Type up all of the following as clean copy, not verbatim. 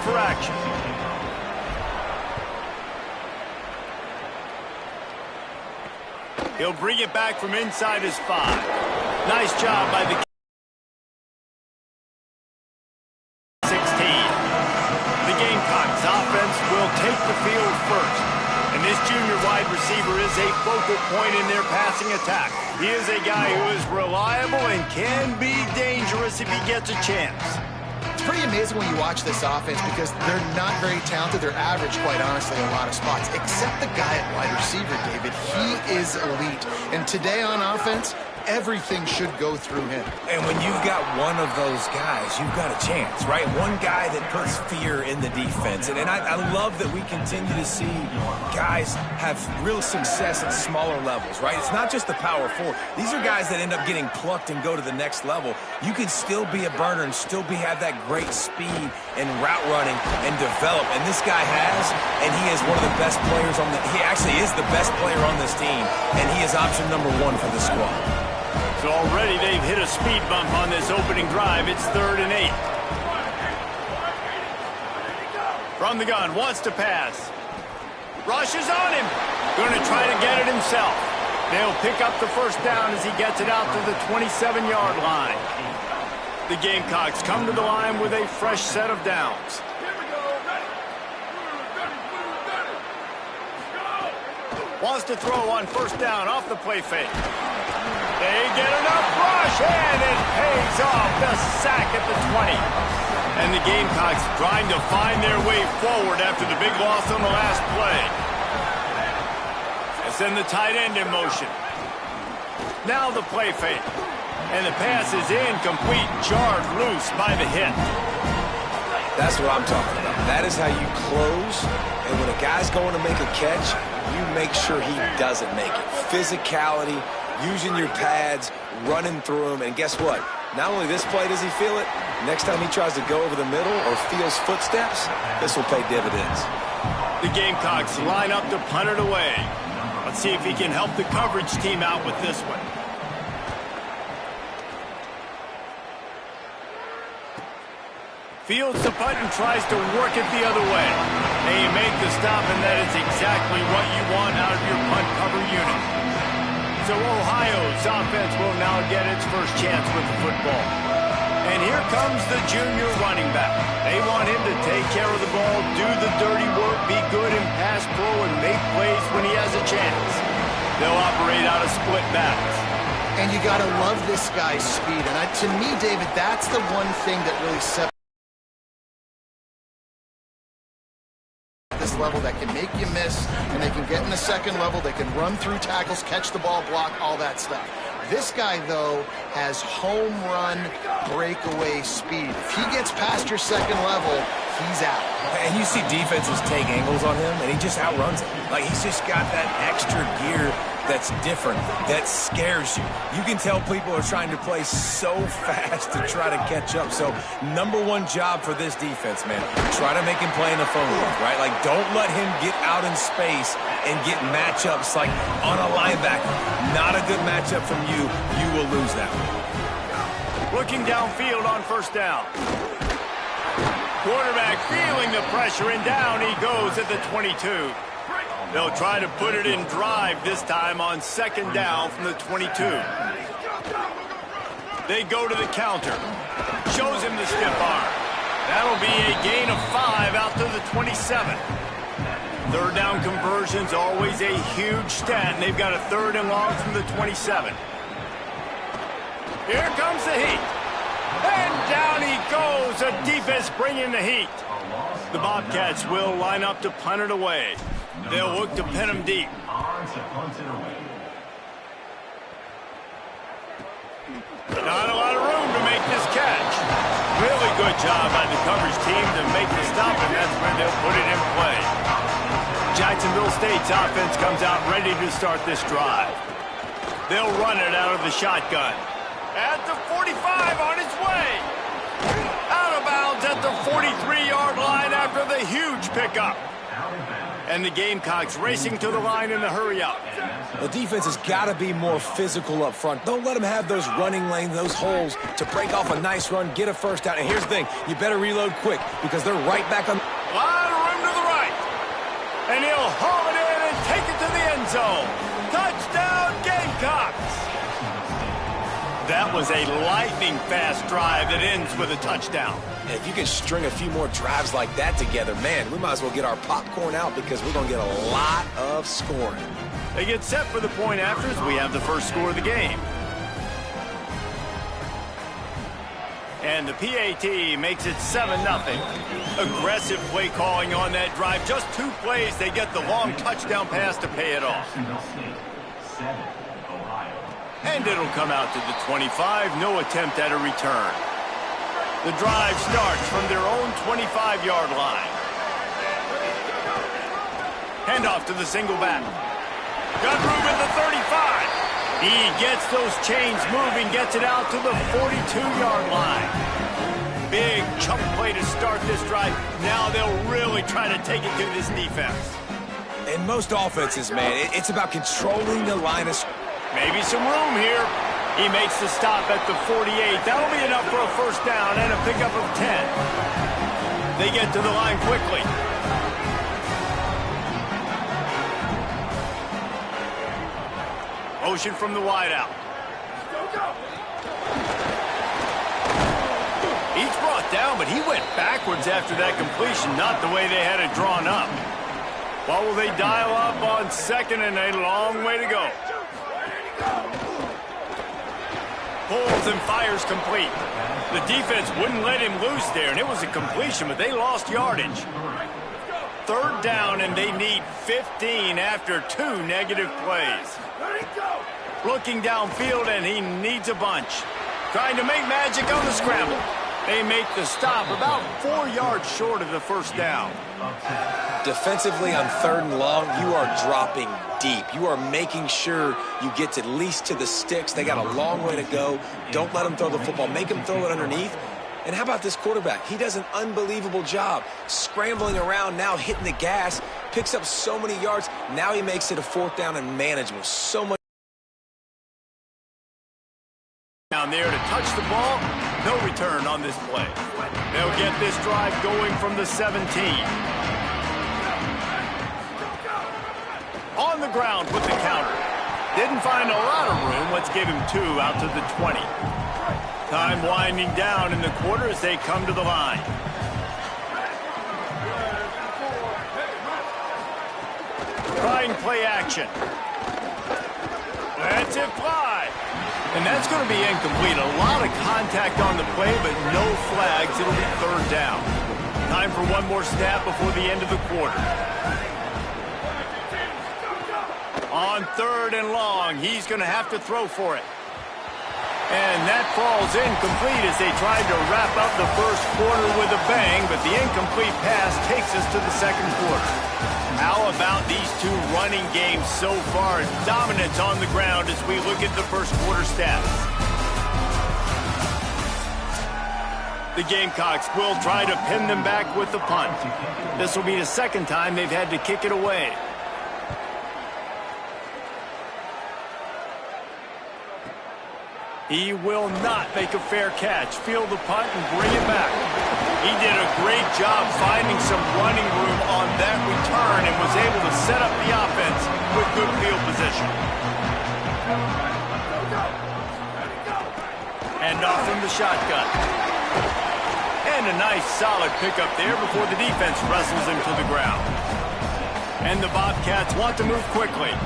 for action. He'll bring it back from inside his 5. Nice job by the 16. The Gamecocks offense will take the field first. And this junior wide receiver is a focal point in their passing attack. He is a guy who is reliable and can be dangerous if he gets a chance. It's pretty amazing when you watch this offense because they're not very talented. They're average, quite honestly, in a lot of spots. Except the guy at wide receiver, David. He is elite. And today on offense, everything should go through him. And when you've got one of those guys, you've got a chance, right? One guy that puts fear in the defense. And I love that we continue to see guys have real success at smaller levels, right? It's not just the power 4. These are guys that end up getting plucked and go to the next level. You can still be a burner and still have that great speed and route running and develop. And this guy has, and he is one of the best players on he actually is the best player on this team. And he is option number 1 for the squad. So already they've hit a speed bump on this opening drive. It's 3rd and 8. From the gun, wants to pass. Rushes on him. Going to try to get it himself. They'll pick up the first down as he gets it out to the 27-yard line. The Gamecocks come to the line with a fresh set of downs. Wants to throw on first down off the play fake. They get enough rush, and it pays off. The sack at the 20. And the Gamecocks trying to find their way forward after the big loss on the last play. They send the tight end in motion. Now the play fake. And the pass is incomplete, jarred loose by the hit. That's what I'm talking about. That is how you close. And when a guy's going to make a catch, you make sure he doesn't make it. Physicality, using your pads, running through them. And guess what? Not only this play does he feel it, next time he tries to go over the middle or feels footsteps, this will pay dividends. The Gamecocks line up to punt it away. Let's see if he can help the coverage team out with this one. Fields the punt and tries to work it the other way. They make the stop, and that is exactly what you want out of your punt cover unit. So Ohio's offense will now get its first chance with the football. And here comes the junior running back. They want him to take care of the ball, do the dirty work, be good in pass pro, and make plays when he has a chance. They'll operate out of split backs. And you got to love this guy's speed. And to me, David, that's the one thing that really separates this level, that can make you miss, and they can get in the second level, they can run through tackles, catch the ball, block, all that stuff. This guy, though, has home run breakaway speed. If he gets past your second level, he's out. And you see defenses take angles on him, and he just outruns it. Like, he's just got that extra gear that's different, that scares you. You can tell people are trying to play so fast to try to catch up. So, number 1 job for this defense, man, try to make him play in the phone booth, right? Like, don't let him get out in space and get matchups like on a linebacker. Not a good matchup from you. You will lose that one. Looking downfield on first down. Quarterback feeling the pressure, and down he goes at the 22. They'll try to put it in drive this time on second down from the 22. They go to the counter. Shows him the stiff arm. That'll be a gain of 5 out to the 27. Third down conversion's always a huge stat, and they've got a 3rd and long from the 27. Here comes the heat. And down he goes. The defense bringing the heat. The Bobcats will line up to punt it away. They'll look to pin him deep. Not a lot of room to make this catch. Really good job by the coverage team to make the stop, and that's where they'll put it in play. Jacksonville State's offense comes out ready to start this drive. They'll run it out of the shotgun. At the 45 on its way. Out of bounds at the 43-yard line after the huge pickup. And the Gamecocks racing to the line in the hurry-up. The defense has got to be more physical up front. Don't let them have those running lanes, those holes to break off a nice run, get a first down. And here's the thing, you better reload quick because they're right back on. A lot of room to the right. And he'll haul it in and take it to the end zone. Touchdown, Gamecocks! That was a lightning-fast drive that ends with a touchdown. And if you can string a few more drives like that together, man, we might as well get our popcorn out because we're going to get a lot of scoring. They get set for the point afters. We have the first score of the game. And the PAT makes it 7-0. Aggressive play calling on that drive. Just 2 plays, they get the long touchdown pass to pay it off. And it'll come out to the 25. No attempt at a return. The drive starts from their own 25-yard line. Handoff to the single back. Got room at the 35. He gets those chains moving, gets it out to the 42-yard line. Big chunk play to start this drive. Now they'll really try to take it to this defense. In most offenses, man, it's about controlling the line of scrimmage. Maybe some room here. He makes the stop at the 48. That'll be enough for a first down and a pickup of 10. They get to the line quickly. Motion from the wideout. He's brought down, but he went backwards after that completion, not the way they had it drawn up. What will they dial up on second and a long way to go? Pulls and fires complete. The defense wouldn't let him loose there, and it was a completion, but they lost yardage. Third down, and they need 15 after 2 negative plays. Looking downfield, and he needs a bunch. Trying to make magic on the scramble. They make the stop about 4 yards short of the first down. Defensively on third and long, you are dropping deep. You are making sure you get at least to the sticks. They got a long way to go. Don't let them throw the football. Make them throw it underneath. And how about this quarterback? He does an unbelievable job scrambling around, now hitting the gas, picks up so many yards. Now he makes it a 4th down and manageable. So much. Down there to touch the ball. No return on this play. They'll get this drive going from the 17. On the ground with the counter. Didn't find a lot of room. Let's give him 2 out to the 20. Time winding down in the quarter as they come to the line. Trying play action. That's it fly. And that's going to be incomplete. A lot of contact on the play, but no flags. It'll be 3rd down. Time for one more snap before the end of the quarter. On 3rd and long, he's going to have to throw for it. And that falls incomplete as they tried to wrap up the first quarter with a bang, but the incomplete pass takes us to the second quarter. How about these 2 running games so far? Dominance on the ground as we look at the first quarter stats. The Gamecocks will try to pin them back with the punt. This will be the 2nd time they've had to kick it away. He will not make a fair catch. Field the punt and bring it back. He did a great job finding some running room on that return and was able to set up the offense with good field position. And off from the shotgun. And a nice solid pickup there before the defense wrestles him to the ground. And the Bobcats want to move quickly.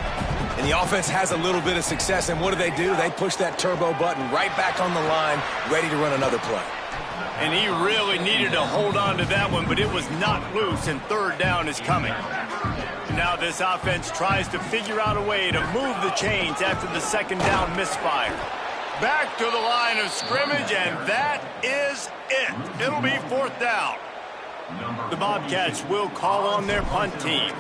And the offense has a little bit of success, and what do? They push that turbo button right back on the line, ready to run another play. And he really needed to hold on to that one, but it was not loose, and 3rd down is coming. Now this offense tries to figure out a way to move the chains after the 2nd down misfire. Back to the line of scrimmage, and that is it. It'll be 4th down. The Bobcats will call on their punt team.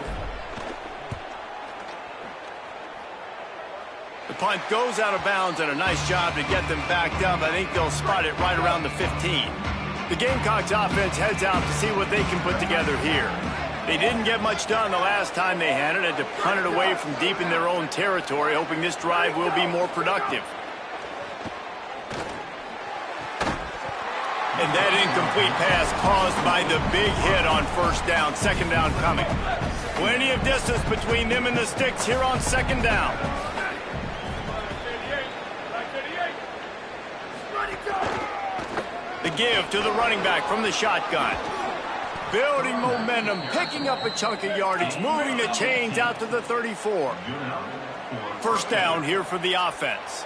The punt goes out of bounds, and a nice job to get them backed up. I think they'll spot it right around the 15. The Gamecocks offense heads out to see what they can put together here. They didn't get much done the last time they had it. Had to punt it away from deep in their own territory, hoping this drive will be more productive. And that incomplete pass caused by the big hit on first down. Second down coming. Plenty of distance between them and the sticks here on second down. The give to the running back from the shotgun. Building momentum, picking up a chunk of yardage, moving the chains out to the 34. First down here for the offense.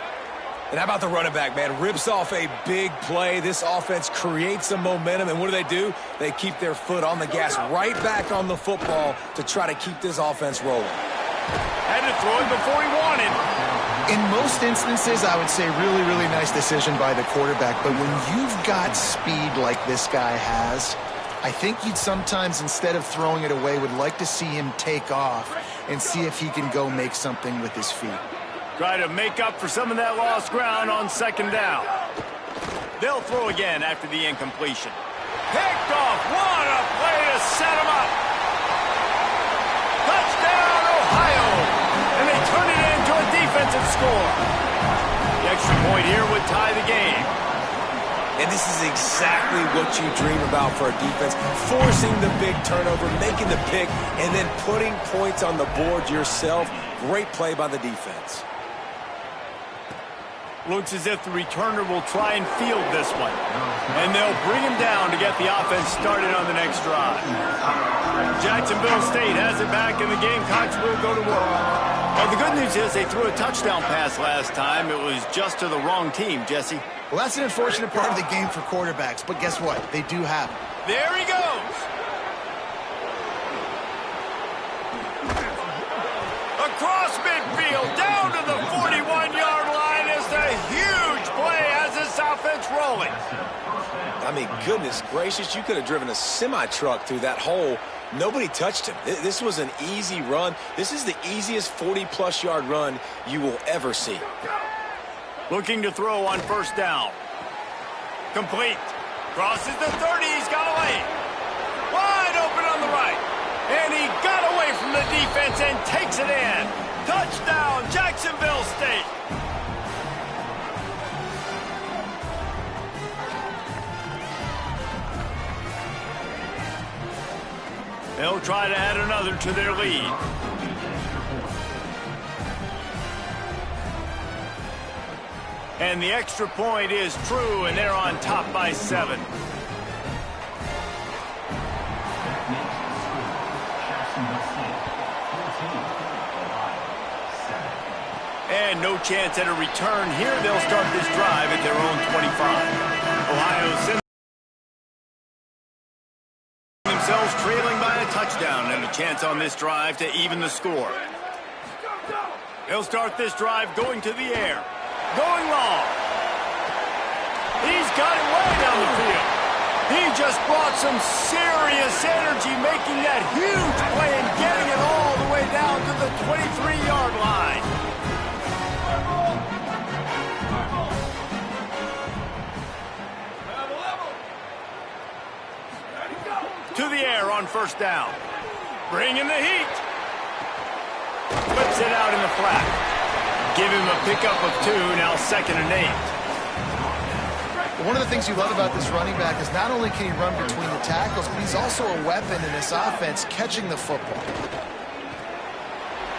And how about the running back, man? Rips off a big play. This offense creates some momentum, and what do? They keep their foot on the gas, right back on the football to try to keep this offense rolling. Had to throw it before he wanted. In most instances, I would say really, really nice decision by the quarterback. But when you've got speed like this guy has, I think you'd sometimes, instead of throwing it away, would like to see him take off and see if he can go make something with his feet. Try to make up for some of that lost ground on second down. They'll throw again after the incompletion. Picked off. What a play to set him up. Touchdown, Ohio. And they turn it into a defensive score. The extra point here would tie the game. And this is exactly what you dream about for a defense. Forcing the big turnover, making the pick, and then putting points on the board yourself. Great play by the defense. Looks as if the returner will try and field this one. And they'll bring him down to get the offense started on the next drive. Jacksonville State has it back, and the Gamecocks will go to work. Well, the good news is they threw a touchdown pass last time. It was just to the wrong team, Jesse. Well, that's an unfortunate part of the game for quarterbacks, but guess what? They do have it. There he goes. Across midfield, down to the 41-yard line is the huge play as this offense rolling. I mean, goodness gracious, you could have driven a semi-truck through that hole. Nobody touched him. This was an easy run. This is the easiest 40-plus yard run you will ever see. Looking to throw on first down. Complete. Crosses the 30. He's got away. Wide open on the right. And he got away from the defense and takes it in. Touchdown, Jacksonville State. They'll try to add another to their lead. And the extra point is true, and they're on top by 7. And no chance at a return here. They'll start this drive at their own 25. Ohio sends themselves trailing by a touchdown, and a chance on this drive to even the score. They'll start this drive going to the air. Going long. He's got it way down the field. He just brought some serious energy, making that huge play and getting it all the way down to the 23-yard line. To the air on first down. Bring in the heat. Flips it out in the flat. Give him a pickup of 2, now 2nd and 8. One of the things you love about this running back is not only can he run between the tackles, but he's also a weapon in this offense catching the football.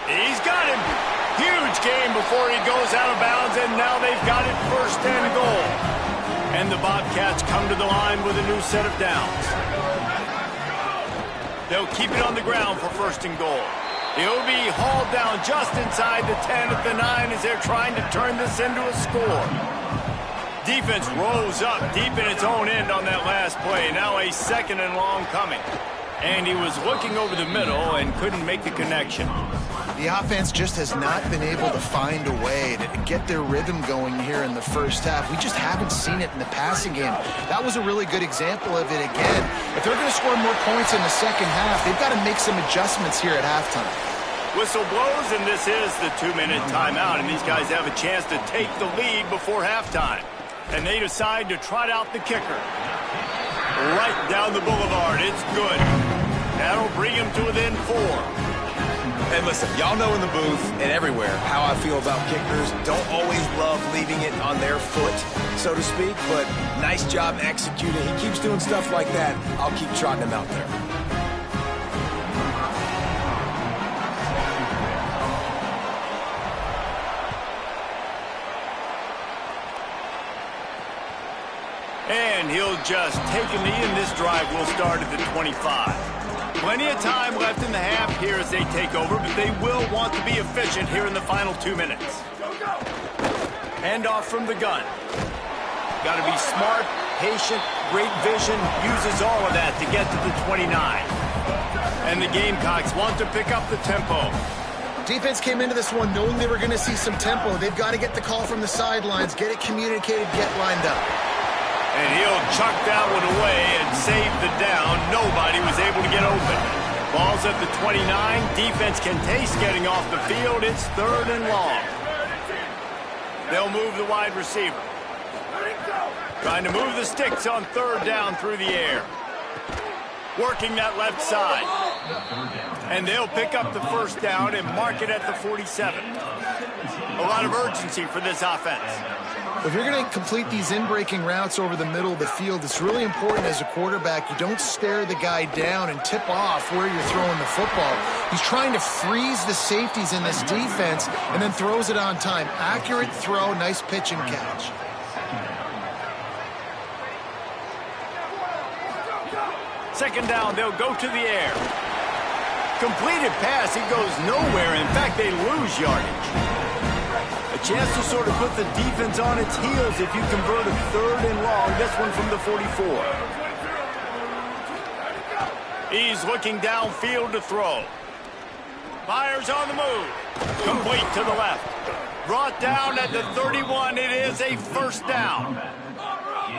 He's got him. Huge game before he goes out of bounds, and now they've got it 1st and goal. And the Bobcats come to the line with a new set of downs. They'll keep it on the ground for 1st and goal. He'll be hauled down just inside the 10 at the 9 as they're trying to turn this into a score. Defense rose up deep in its own end on that last play. Now a 2nd and long coming. And he was looking over the middle and couldn't make the connection. The offense just has not been able to find a way to get their rhythm going here in the first half. We just haven't seen it in the passing game. That was a really good example of it again. If they're going to score more points in the second half, they've got to make some adjustments here at halftime. Whistle blows, and this is the 2-minute timeout, and these guys have a chance to take the lead before halftime. And they decide to trot out the kicker. Right down the boulevard. It's good. That'll bring him to within 4. And listen, y'all know in the booth and everywhere how I feel about kickers. Don't always love leaving it on their foot, so to speak, but nice job executing. He keeps doing stuff like that. I'll keep trotting him out there. And he'll just take a knee, and this drive will start at the 25. Plenty of time left in the half here as they take over, but they will want to be efficient here in the final 2 minutes. Handoff from the gun. Got to be smart, patient, great vision, uses all of that to get to the 29. And the Gamecocks want to pick up the tempo. Defense came into this one knowing they were going to see some tempo. They've got to get the call from the sidelines, get it communicated, get lined up. And he'll chuck that one away and save the down. Nobody was able to get open. Ball's at the 29. Defense can taste getting off the field. It's 3rd and long. They'll move the wide receiver. Trying to move the sticks on 3rd down through the air. Working that left side. And they'll pick up the 1st down and mark it at the 47. A lot of urgency for this offense. If you're going to complete these in-breaking routes over the middle of the field, it's really important as a quarterback you don't stare the guy down and tip off where you're throwing the football. He's trying to freeze the safeties in this defense and then throws it on time. Accurate throw, nice pitch and catch. Second down, they'll go to the air. Completed pass, he goes nowhere. In fact, they lose yardage. A chance to sort of put the defense on its heels if you convert a 3rd and long. This one from the 44. He's looking downfield to throw. Fires on the move. Complete to the left. Brought down at the 31. It is a 1st down.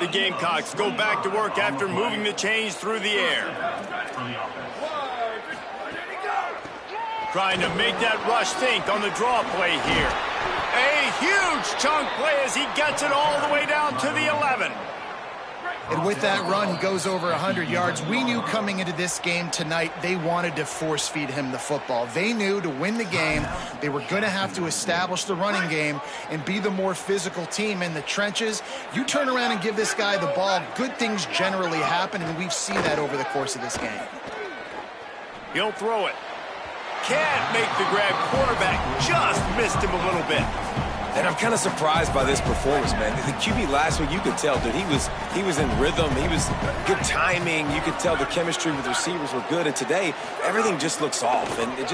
The Gamecocks go back to work after moving the chains through the air. Trying to make that rush think on the draw play here. A huge chunk play as he gets it all the way down to the 11. And with that run, he goes over 100 yards. We knew coming into this game tonight they wanted to force-feed him the football. They knew to win the game, they were going to have to establish the running game and be the more physical team in the trenches. You turn around and give this guy the ball, good things generally happen, and we've seen that over the course of this game. He'll throw it. Can't make the grab. Quarterback just missed him a little bit. And I'm kind of surprised by this performance, man. The QB last week, you could tell, dude, he was in rhythm. He was good timing. You could tell the chemistry with the receivers were good. And today, everything just looks off. And it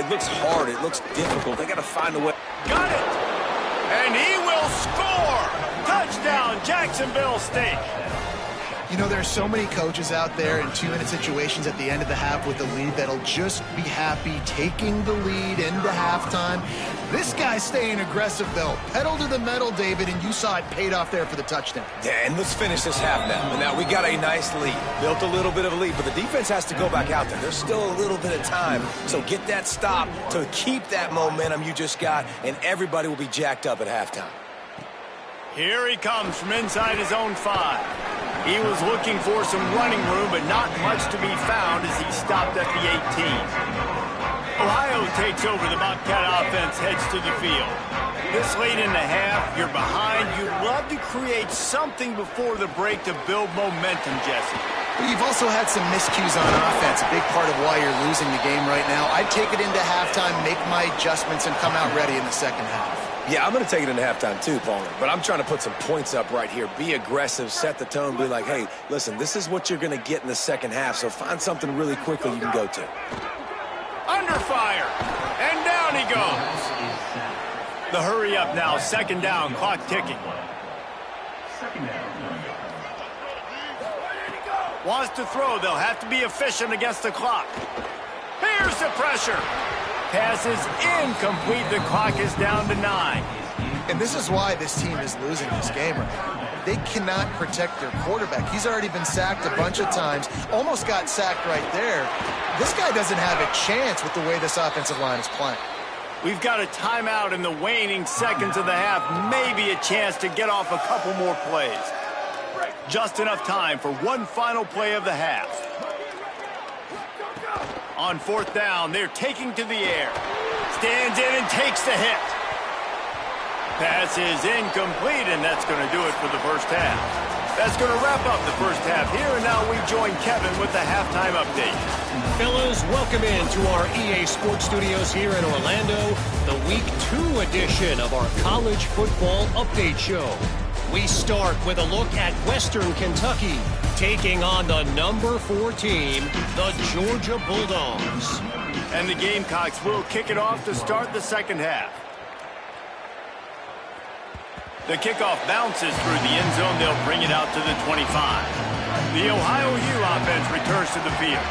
looks hard. It looks difficult. They got to find a way. Got it. And he will score. Touchdown, Jacksonville State. You know, there are so many coaches out there in 2-minute situations at the end of the half with the lead that'll just be happy taking the lead into halftime. This guy's staying aggressive, though. Pedal to the metal, David, and you saw it paid off there for the touchdown. Yeah, and let's finish this half now. And now we got a nice lead. Built a little bit of a lead, but the defense has to go back out there. There's still a little bit of time. So get that stop to keep that momentum you just got, and everybody will be jacked up at halftime. Here he comes from inside his own 5. He was looking for some running room, but not much to be found as he stopped at the 18. Ohio takes over. The Bobcat offense heads to the field. This late in the half, you're behind. You'd love to create something before the break to build momentum, Jesse. But you've also had some miscues on offense, a big part of why you're losing the game right now. I'd take it into halftime, make my adjustments, and come out ready in the second half. Yeah, I'm going to take it into halftime too, Palmer. But I'm trying to put some points up right here. Be aggressive, set the tone, be like, hey, listen, this is what you're going to get in the second half, so find something really quickly you can go to. Under fire, and down he goes. The hurry up now, 2nd down, clock ticking. Wants to throw, they'll have to be efficient against the clock. Here's the pressure. Pass is incomplete. The clock is down to 9. And this is why this team is losing this game right now. They cannot protect their quarterback. He's already been sacked a bunch of times. Almost got sacked right there. This guy doesn't have a chance with the way this offensive line is playing. We've got a timeout in the waning seconds of the half. Maybe a chance to get off a couple more plays. Just enough time for one final play of the half. On fourth down, they're taking to the air. Stands in and takes the hit. Pass is incomplete, and that's going to do it for the first half. That's going to wrap up the first half here, and now we join Kevin with the halftime update. Fellas, welcome into our EA Sports Studios here in Orlando, the Week 2 edition of our College Football Update Show. We start with a look at Western Kentucky, taking on the number 4 team, the Georgia Bulldogs. And the Gamecocks will kick it off to start the second half. The kickoff bounces through the end zone. They'll bring it out to the 25. The Ohio U offense returns to the field.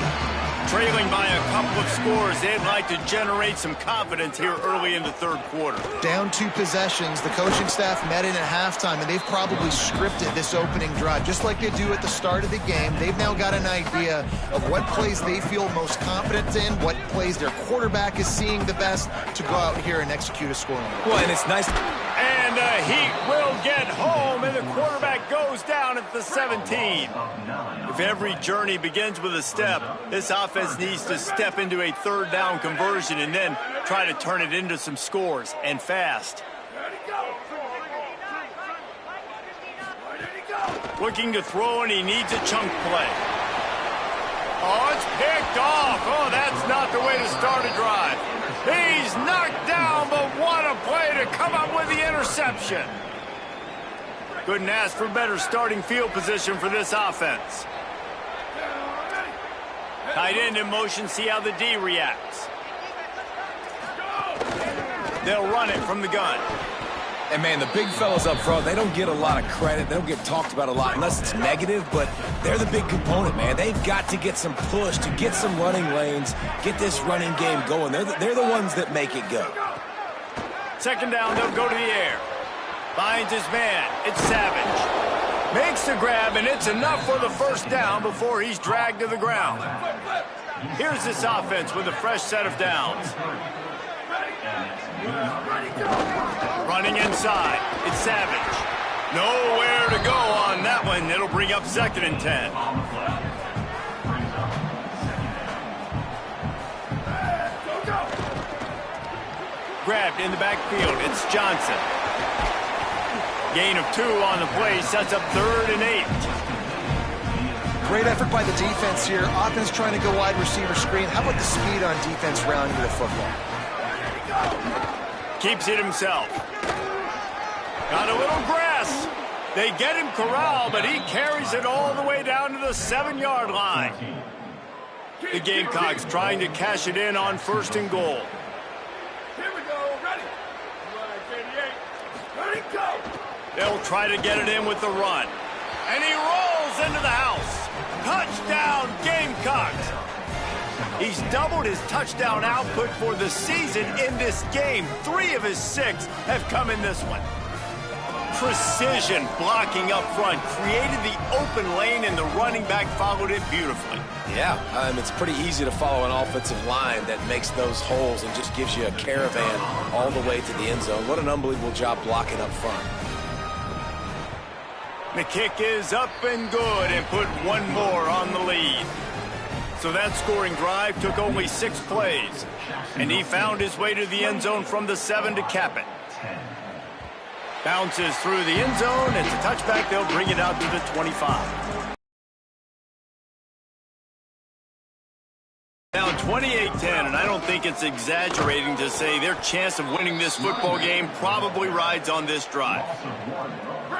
Trailing by a couple of scores, they'd like to generate some confidence here early in the third quarter. Down 2 possessions, the coaching staff met in at halftime, and they've probably scripted this opening drive. Just like they do at the start of the game, they've now got an idea of what plays they feel most confident in, what plays their quarterback is seeing the best to go out here and execute a scoring. Well, and it's nice. And the Heat will get home, and the quarterback goes down at the 17. If every journey begins with a step, this offense needs to step into a third down conversion and then try to turn it into some scores, and fast. Looking to throw, and he needs a chunk play. Oh, it's picked off. Oh, that's not the way to start a drive. He's knocked down, but what a play to come up with the interception. Couldn't ask for better starting field position for this offense. Tight end in motion, see how the D reacts. They'll run it from the gun. And, man, the big fellas up front, they don't get a lot of credit. They don't get talked about a lot unless it's negative, but they're the big component, man. They've got to get some push, to get some running lanes, get this running game going. They're the ones that make it go. Second down, they'll go to the air. Finds his man. It's Savage. Makes the grab, and it's enough for the first down before he's dragged to the ground. Here's this offense with a fresh set of downs. Running inside. It's Savage. Nowhere to go on that one. It'll bring up 2nd and 10. Grabbed in the backfield. It's Johnson. Gain of 2 on the play. Sets up 3rd and 8. Great effort by the defense here. Offense trying to go wide receiver screen. How about the speed on defense rounding the football? Keeps it himself. Got a little grass. They get him corralled, but he carries it all the way down to the 7-yard line. The Gamecocks trying to cash it in on 1st and goal. Here we go. Ready. Ready, go. They'll try to get it in with the run. And he rolls into the house. Touchdown, Gamecocks. He's doubled his touchdown output for the season in this game. 3 of his 6 have come in this one. Precision blocking up front, created the open lane, and the running back followed it beautifully. Yeah, it's pretty easy to follow an offensive line that makes those holes and just gives you a caravan all the way to the end zone. What an unbelievable job blocking up front. The kick is up and good, and put one more on the lead. So that scoring drive took only 6 plays, and he found his way to the end zone from the 7 to cap it. Bounces through the end zone. It's a touchback. They'll bring it out to the 25. Now 28-10, and I don't think it's exaggerating to say their chance of winning this football game probably rides on this drive.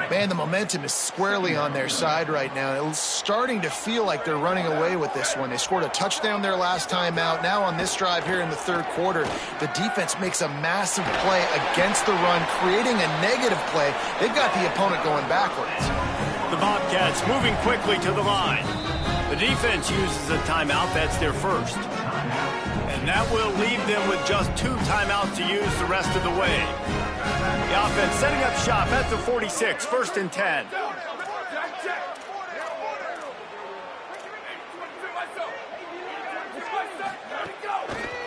Man, the momentum is squarely on their side right now. It's starting to feel like they're running away with this one. They scored a touchdown their last time out. Now on this drive here in the 3rd quarter, the defense makes a massive play against the run, creating a negative play. They've got the opponent going backwards. The Bobcats moving quickly to the line. The defense uses a timeout. That's their first. And that will leave them with just 2 timeouts to use the rest of the way. The offense setting up shop at the 46, 1st and 10.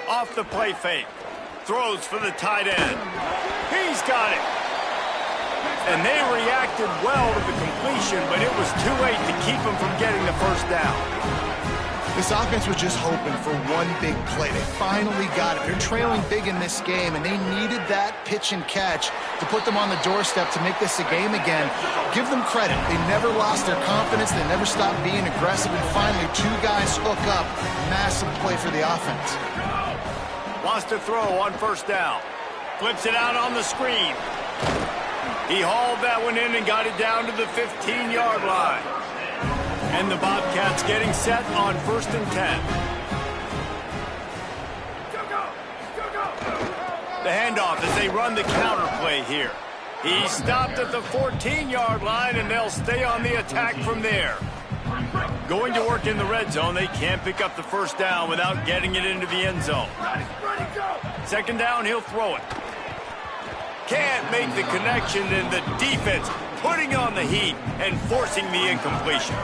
Off the play fake. Throws for the tight end. He's got it. And they reacted well to the completion, but it was too late to keep him from getting the first down. This offense was just hoping for one big play. They finally got it. They're trailing big in this game, and they needed that pitch and catch to put them on the doorstep to make this a game again. Give them credit. They never lost their confidence. They never stopped being aggressive, and finally, two guys hook up. Massive play for the offense. Wants to throw on first down. Flips it out on the screen. He hauled that one in and got it down to the 15-yard line. And the Bobcats getting set on 1st and 10. The handoff as they run the counter play here. He stopped at the 14-yard line, and they'll stay on the attack from there. Going to work in the red zone, they can't pick up the first down without getting it into the end zone. Second down, he'll throw it. Can't make the connection, and the defense putting on the heat and forcing the incompletion.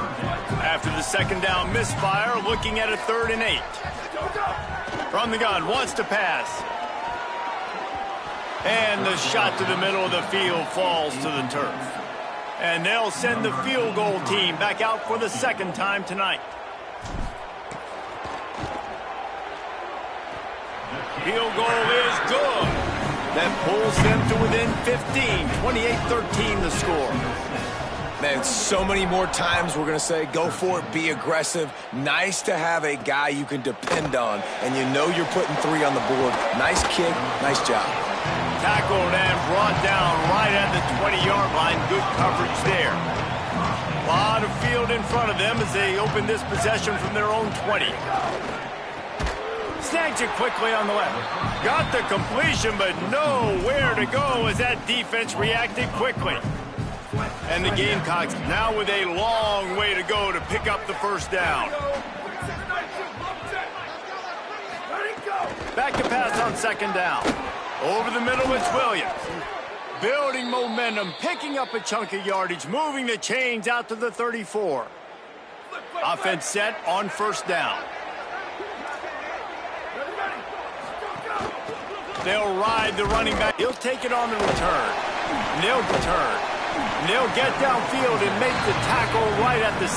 After the second down misfire, looking at a 3rd and 8. From the gun, wants to pass. And the shot to the middle of the field falls to the turf. And they'll send the field goal team back out for the second time tonight. Field goal is good. That pulls them to within 15, 28-13 the score. Man, so many more times we're going to say, go for it, be aggressive. Nice to have a guy you can depend on, and you know you're putting 3 on the board. Nice kick, nice job. Tackled and brought down right at the 20-yard line. Good coverage there. A lot of field in front of them as they open this possession from their own 20. Snags it quickly on the left. Got the completion, but nowhere to go as that defense reacted quickly. And the Gamecocks now with a long way to go to pick up the first down. Back to pass on second down. Over the middle, it's Williams. Building momentum, picking up a chunk of yardage, moving the chains out to the 34. Offense set on first down. They'll ride the running back. He'll take it on the return. And they'll return. And they'll get downfield and make the tackle right at the